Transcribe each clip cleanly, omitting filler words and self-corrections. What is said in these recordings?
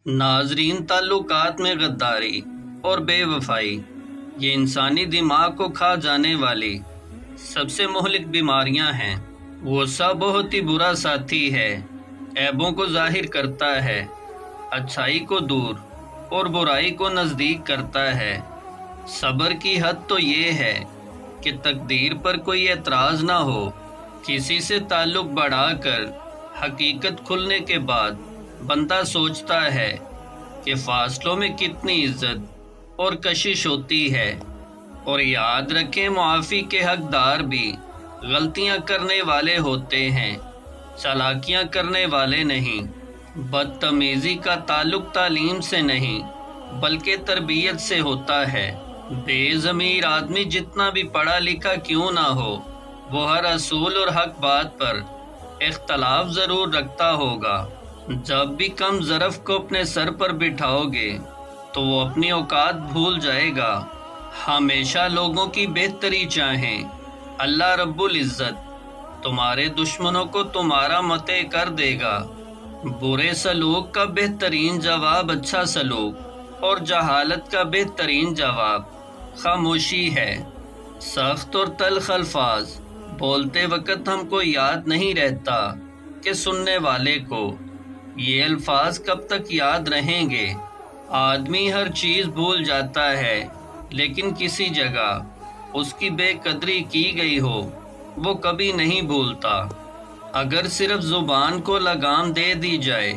ناظرین، تعلقات میں غداری اور بے وفائی یہ انسانی دماغ کو کھا جانے والی سب سے مہلک بیماریاں ہیں۔ غصہ بہت ہی برا ساتھی ہے، عیبوں کو ظاہر کرتا ہے، اچھائی کو دور اور برائی کو نزدیک کرتا ہے۔ صبر کی حد تو یہ ہے کہ تقدیر پر کوئی اعتراض نہ ہو۔ کسی سے تعلق بڑھا کر حقیقت کھلنے کے بعد بندہ سوچتا ہے کہ فاصلوں میں کتنی عزت اور کشش ہوتی ہے۔ اور یاد رکھیں، معافی کے حقدار بھی غلطیاں کرنے والے ہوتے ہیں، چالاکیاں کرنے والے نہیں۔ بدتمیزی کا تعلق تعلیم سے نہیں بلکہ تربیت سے ہوتا ہے۔ بے ضمیر آدمی جتنا بھی پڑھا لکھا کیوں نہ ہو، وہ ہر اصول اور حق بات پر اختلاف ضرور رکھتا ہوگا۔ جب بھی کم ظرف کو اپنے سر پر بٹھاؤ گے تو وہ اپنی اوقات بھول جائے گا۔ ہمیشہ لوگوں کی بہتری چاہیں۔ اللہ رب العزت تمہارے دشمنوں کو تمہارا مطیع کر دے گا۔ برے سلوک کا بہترین جواب اچھا سلوک، اور جہالت کا بہترین جواب خاموشی ہے۔ سخت اور تلخ الفاظ بولتے وقت ہم کو یاد نہیں رہتا کہ سننے والے کو یہ الفاظ کب تک یاد رہیں گے۔ آدمی ہر چیز بھول جاتا ہے، لیکن کسی جگہ اس کی بے قدری کی گئی ہو وہ کبھی نہیں بھولتا۔ اگر صرف زبان کو لگام دے دی جائے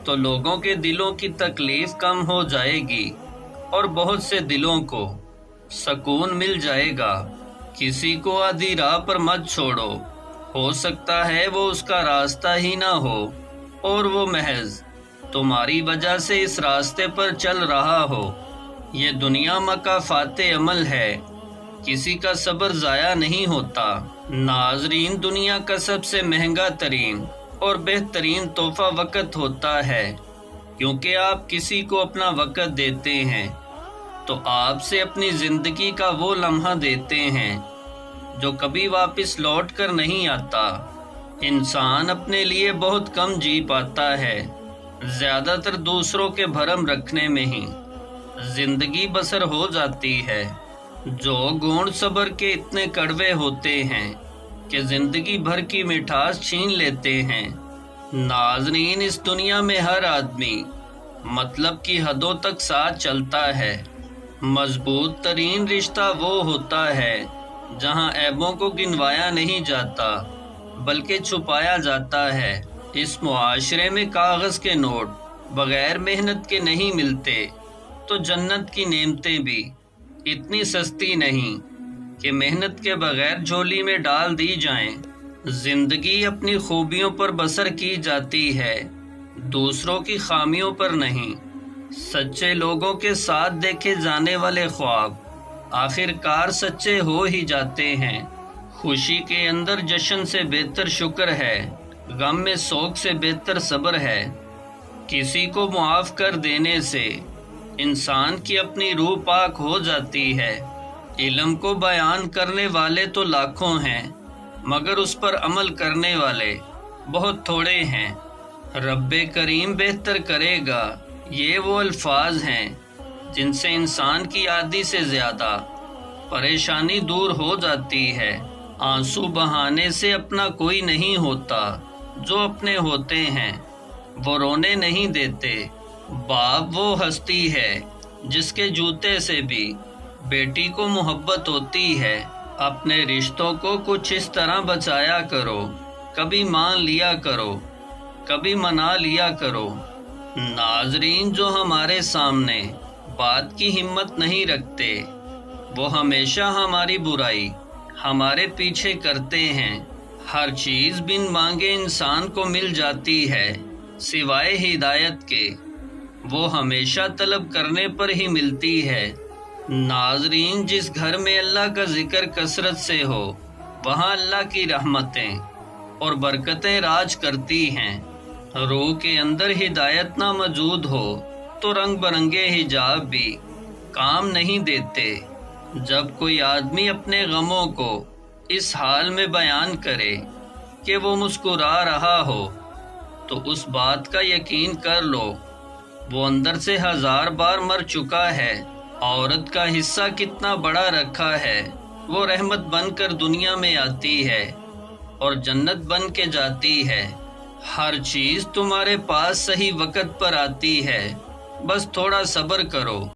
تو لوگوں کے دلوں کی تکلیف کم ہو جائے گی اور بہت سے دلوں کو سکون مل جائے گا۔ کسی کو آدھی راہ پر مت چھوڑو، ہو سکتا ہے وہ اس کا راستہ ہی نہ ہو اور وہ محض تمہاری وجہ سے اس راستے پر چل رہا ہو۔ یہ دنیا مکافات عمل ہے، کسی کا صبر ضائع نہیں ہوتا۔ ناظرین، دنیا کا سب سے مہنگا ترین اور بہترین تحفہ وقت ہوتا ہے، کیونکہ آپ کسی کو اپنا وقت دیتے ہیں تو آپ سے اپنی زندگی کا وہ لمحہ دیتے ہیں جو کبھی واپس لوٹ کر نہیں آتا۔ انسان اپنے لیے بہت کم جی پاتا ہے، زیادہ تر دوسروں کے بھرم رکھنے میں ہی زندگی بسر ہو جاتی ہے۔ جو گھونٹ صبر کے اتنے کڑوے ہوتے ہیں کہ زندگی بھر کی مٹھاس چھین لیتے ہیں۔ ناظرین، اس دنیا میں ہر آدمی مطلب کی حدوں تک ساتھ چلتا ہے۔ مضبوط ترین رشتہ وہ ہوتا ہے جہاں عیبوں کو گنوایا نہیں جاتا بلکہ چھپایا جاتا ہے۔ اس معاشرے میں کاغذ کے نوٹ بغیر محنت کے نہیں ملتے، تو جنت کی نعمتیں بھی اتنی سستی نہیں کہ محنت کے بغیر جھولی میں ڈال دی جائیں۔ زندگی اپنی خوبیوں پر بسر کی جاتی ہے، دوسروں کی خامیوں پر نہیں۔ سچے لوگوں کے ساتھ دیکھے جانے والے خواب آخر کار سچے ہو ہی جاتے ہیں۔ خوشی کے اندر جشن سے بہتر شکر ہے، غم میں سوگ سے بہتر صبر ہے۔ کسی کو معاف کر دینے سے انسان کی اپنی روح پاک ہو جاتی ہے۔ علم کو بیان کرنے والے تو لاکھوں ہیں، مگر اس پر عمل کرنے والے بہت تھوڑے ہیں۔ رب کریم بہتر کرے گا، یہ وہ الفاظ ہیں جن سے انسان کی آدھی سے زیادہ پریشانی دور ہو جاتی ہے۔ آنسو بہانے سے اپنا کوئی نہیں ہوتا، جو اپنے ہوتے ہیں وہ رونے نہیں دیتے۔ باپ وہ ہستی ہے جس کے جوتے سے بھی بیٹی کو محبت ہوتی ہے۔ اپنے رشتوں کو کچھ اس طرح بچایا کرو، کبھی مان لیا کرو، کبھی منا لیا کرو۔ ناظرین، جو ہمارے سامنے بات کی ہمت نہیں رکھتے وہ ہمیشہ ہماری برائی ہمارے پیچھے کرتے ہیں۔ ہر چیز بن مانگے انسان کو مل جاتی ہے سوائے ہدایت کے، وہ ہمیشہ طلب کرنے پر ہی ملتی ہے۔ ناظرین، جس گھر میں اللہ کا ذکر کثرت سے ہو وہاں اللہ کی رحمتیں اور برکتیں راج کرتی ہیں۔ روح کے اندر ہدایت نہ موجود ہو تو رنگ برنگے حجاب بھی کام نہیں دیتے۔ جب کوئی آدمی اپنے غموں کو اس حال میں بیان کرے کہ وہ مسکرا رہا ہو تو اس بات کا یقین کر لو وہ اندر سے 1000 بار مر چکا ہے۔ عورت کا حصہ کتنا بڑا رکھا ہے، وہ رحمت بن کر دنیا میں آتی ہے اور جنت بن کے جاتی ہے۔ ہر چیز تمہارے پاس صحیح وقت پر آتی ہے، بس تھوڑا صبر کرو۔